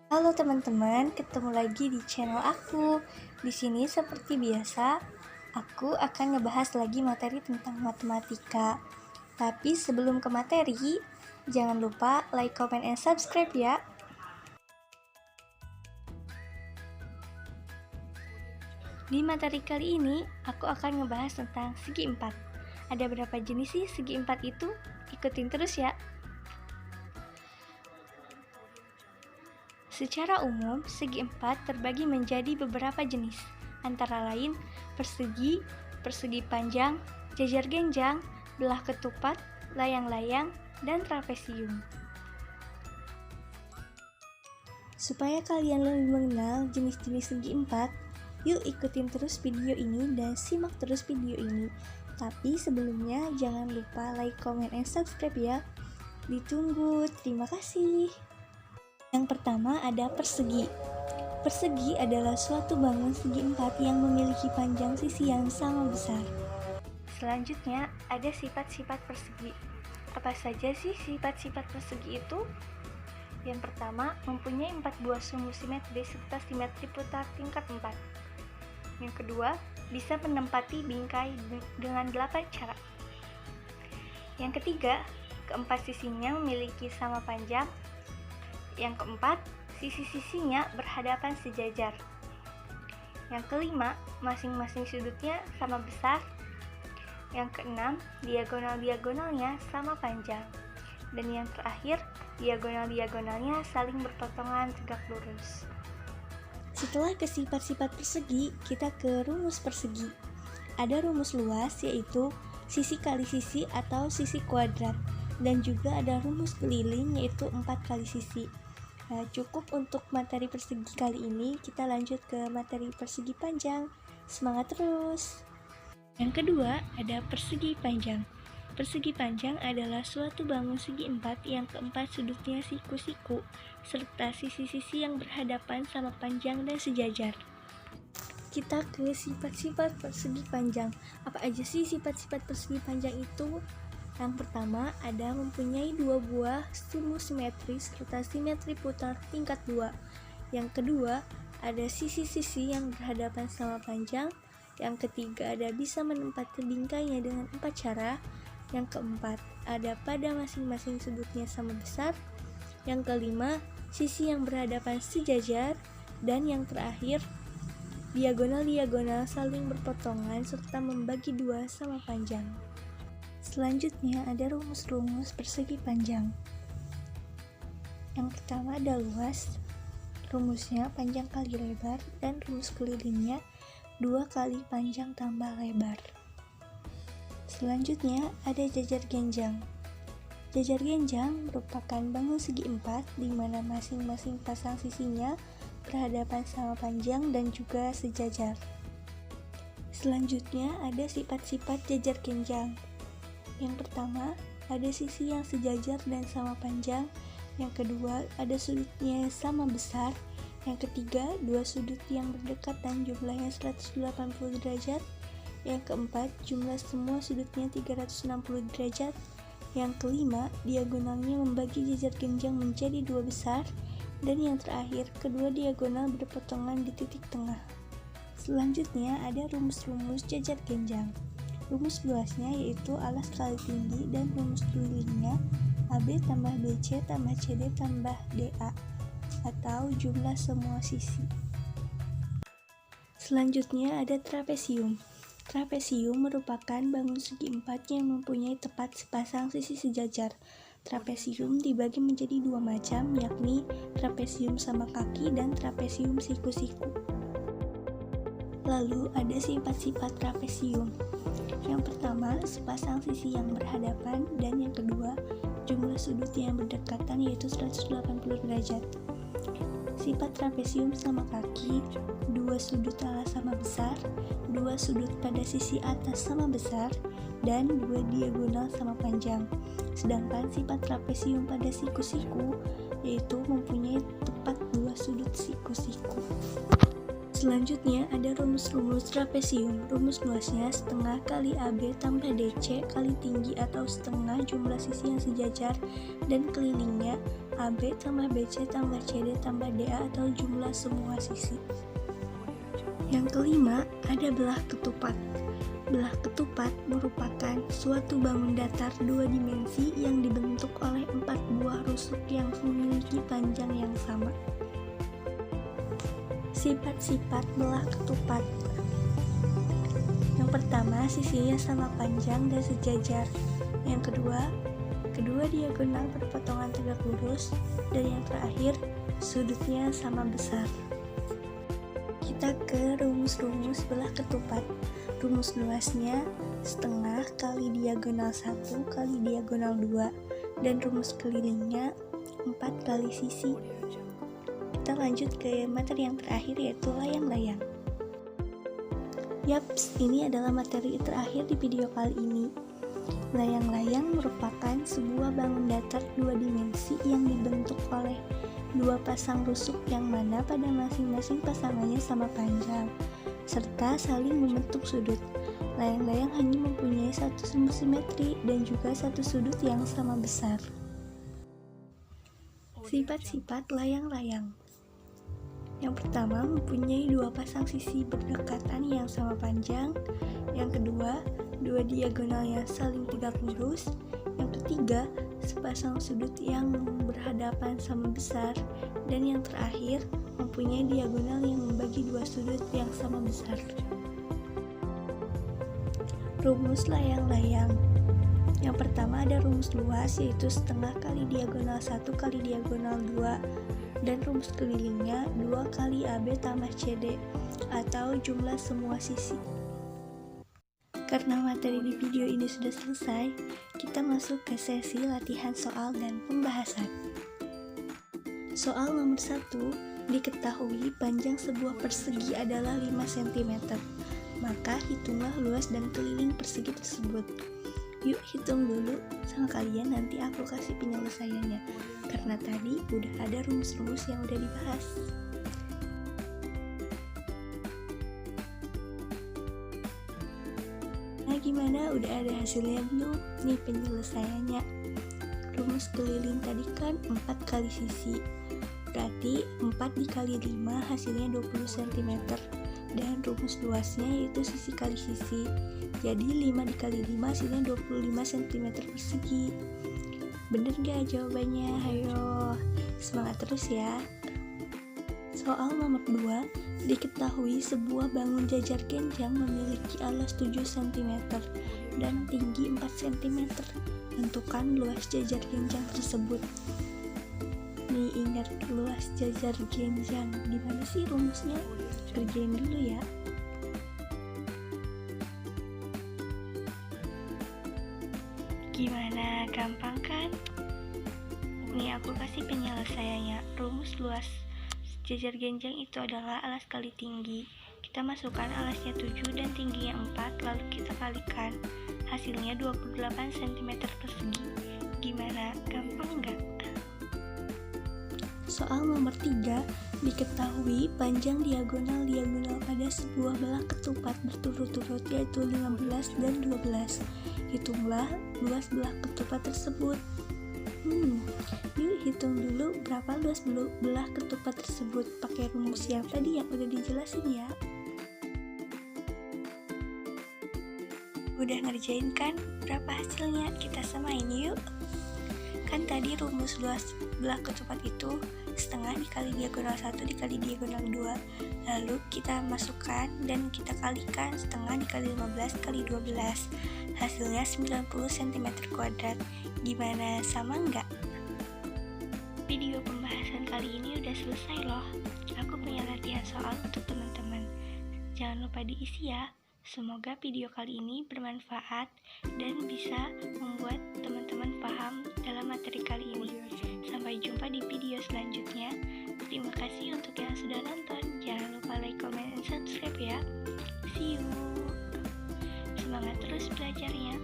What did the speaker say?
Halo teman-teman, ketemu lagi di channel aku. Di sini seperti biasa, aku akan ngebahas lagi materi tentang matematika. Tapi sebelum ke materi, jangan lupa like, comment, and subscribe ya. Di materi kali ini, aku akan ngebahas tentang segi 4. Ada berapa jenis sih segi 4 itu? Ikutin terus ya. Secara umum, segi 4 terbagi menjadi beberapa jenis, antara lain persegi, persegi panjang, jajar genjang, belah ketupat, layang-layang, dan trapesium. Supaya kalian lebih mengenal jenis-jenis segi 4, yuk ikutin terus video ini dan simak terus video ini. Tapi sebelumnya jangan lupa like, comment, and subscribe ya. Ditunggu, terima kasih. Yang pertama ada persegi. Persegi adalah suatu bangun segi 4 yang memiliki panjang sisi yang sama besar. Selanjutnya ada sifat-sifat persegi. Apa saja sih sifat-sifat persegi itu? Yang pertama, mempunyai 4 buah sumbu simetri serta simetri putar tingkat 4. Yang kedua, bisa menempati bingkai dengan 8 cara. Yang ketiga, keempat sisinya memiliki sama panjang. Yang keempat, sisi-sisinya berhadapan sejajar. Yang kelima, masing-masing sudutnya sama besar. Yang keenam, diagonal-diagonalnya sama panjang. Dan yang terakhir, diagonal-diagonalnya saling berpotongan tegak lurus. Setelah ke sifat-sifat persegi, kita ke rumus persegi. Ada rumus luas, yaitu sisi kali sisi atau sisi kuadrat. Dan juga ada rumus keliling, yaitu 4 kali sisi. Nah, cukup untuk materi persegi kali ini, kita lanjut ke materi persegi panjang. Semangat terus! Yang kedua, ada persegi panjang. Persegi panjang adalah suatu bangun segi 4 yang keempat sudutnya siku-siku, serta sisi-sisi yang berhadapan sama panjang dan sejajar. Kita ke sifat-sifat persegi panjang. Apa aja sih sifat-sifat persegi panjang itu? Yang pertama, ada mempunyai 2 buah sumbu simetri serta simetri putar tingkat 2. Yang kedua, ada sisi-sisi yang berhadapan sama panjang. Yang ketiga, ada bisa menempati bingkainya dengan 4 cara. Yang keempat, ada pada masing-masing sudutnya sama besar. Yang kelima, sisi yang berhadapan sejajar. Dan yang terakhir, diagonal-diagonal saling berpotongan serta membagi 2 sama panjang. Selanjutnya ada rumus-rumus persegi panjang. Yang pertama ada luas. Rumusnya panjang kali lebar, dan rumus kelilingnya 2 kali panjang tambah lebar. Selanjutnya ada jajar genjang. Jajar genjang merupakan bangun segi 4 di mana masing-masing pasang sisinya berhadapan sama panjang dan juga sejajar. Selanjutnya ada sifat-sifat jajar genjang. Yang pertama, ada sisi yang sejajar dan sama panjang. Yang kedua, ada sudutnya sama besar. Yang ketiga, 2 sudut yang berdekatan jumlahnya 180 derajat. Yang keempat, jumlah semua sudutnya 360 derajat. Yang kelima, diagonalnya membagi jajar genjang menjadi 2 besar. Dan yang terakhir, kedua diagonal berpotongan di titik tengah. Selanjutnya ada rumus-rumus jajar genjang. Rumus luasnya yaitu alas kali tinggi, dan rumus kelilingnya AB tambah BC tambah CD tambah DA atau jumlah semua sisi. Selanjutnya ada trapesium. Trapesium merupakan bangun segi 4 yang mempunyai tepat sepasang sisi sejajar. Trapesium dibagi menjadi 2 macam, yakni trapesium sama kaki dan trapesium siku-siku. Lalu ada sifat-sifat trapesium. Yang pertama, sepasang sisi yang berhadapan, dan yang kedua, jumlah sudut yang berdekatan yaitu 180 derajat. Sifat trapesium sama kaki, 2 sudut alas sama besar, 2 sudut pada sisi atas sama besar, dan 2 diagonal sama panjang. Sedangkan sifat trapesium pada siku-siku yaitu mempunyai tepat 2 sudut siku-siku. Selanjutnya ada rumus-rumus trapesium. Rumus luasnya setengah kali AB tambah DC kali tinggi atau setengah jumlah sisi yang sejajar, dan kelilingnya AB tambah BC tambah CD tambah DA atau jumlah semua sisi. Yang kelima, ada belah ketupat. Belah ketupat merupakan suatu bangun datar dua dimensi yang dibentuk oleh 4 buah rusuk yang memiliki panjang yang sama. Sifat-sifat belah ketupat. Yang pertama, sisinya sama panjang dan sejajar. Yang kedua, kedua diagonal berpotongan tegak lurus. Dan yang terakhir, sudutnya sama besar. Kita ke rumus-rumus belah ketupat. Rumus luasnya setengah kali diagonal 1 kali diagonal 2, dan rumus kelilingnya 4 kali sisi. Kita lanjut ke materi yang terakhir, yaitu layang-layang. Yaps, ini adalah materi terakhir di video kali ini. Layang-layang merupakan sebuah bangun datar dua dimensi yang dibentuk oleh dua pasang rusuk yang mana pada masing-masing pasangannya sama panjang, serta saling membentuk sudut. Layang-layang hanya mempunyai satu sumbu simetri dan juga satu sudut yang sama besar. Sifat-sifat layang-layang. Yang pertama, mempunyai dua pasang sisi berdekatan yang sama panjang. Yang kedua, dua diagonal yang saling tegak lurus. Yang ketiga, sepasang sudut yang berhadapan sama besar. Dan yang terakhir, mempunyai diagonal yang membagi dua sudut yang sama besar. Rumus layang-layang. Yang pertama ada rumus luas, yaitu setengah kali diagonal 1 kali diagonal 2, dan rumus kelilingnya 2 kali AB tambah CD atau jumlah semua sisi. Karena materi di video ini sudah selesai, kita masuk ke sesi latihan soal dan pembahasan. Soal nomor 1, diketahui panjang sebuah persegi adalah 5 cm. Maka hitunglah luas dan keliling persegi tersebut. Yuk hitung dulu sama kalian, nanti aku kasih penyelesaiannya. Karena tadi udah ada rumus-rumus yang udah dibahas. Nah gimana, udah ada hasilnya belum? Nih penyelesaiannya. Rumus keliling tadi kan 4 kali sisi. Berarti 4 dikali 5 hasilnya 20 cm. Dan rumus luasnya yaitu sisi kali sisi. Jadi 5 dikali 5 hasilnya 25 cm persegi. Bener gak jawabannya? Ayo, semangat terus ya. Soal nomor 2, diketahui sebuah bangun jajar genjang memiliki alas 7 cm dan tinggi 4 cm. Tentukan luas jajar genjang tersebut. Nih ingat luas jajar genjang. Gimana sih rumusnya? Kerjain dulu ya. Gimana, gampang kan? Nih aku kasih penyelesaiannya. Rumus luas jajar genjang itu adalah alas kali tinggi. Kita masukkan alasnya 7 dan tingginya 4, lalu kita kalikan. Hasilnya 28 cm persegi. Gimana, gampang nggak? Soal nomor 3, diketahui panjang diagonal pada sebuah belah ketupat berturut-turut yaitu 15 dan 12. Hitunglah luas belah ketupat tersebut. Yuk hitung dulu berapa luas belah ketupat tersebut pakai rumus yang tadi yang udah dijelasin ya. Udah ngerjain kan? Berapa hasilnya? Kita samain yuk. Kan tadi rumus luas belah ketupat itu setengah dikali diagonal 1 dikali diagonal 2. Lalu kita masukkan dan kita kalikan setengah dikali 15 kali 12. Hasilnya 90 cm². Gimana, sama nggak? Video pembahasan kali ini udah selesai loh. Aku punya latihan soal untuk teman-teman. Jangan lupa diisi ya. Semoga video kali ini bermanfaat dan bisa membuat teman-teman paham dalam materi kali ini. Sampai jumpa di video selanjutnya. Terima kasih untuk yang sudah nonton. Jangan lupa like, comment, and subscribe ya. See you. Semangat terus belajarnya.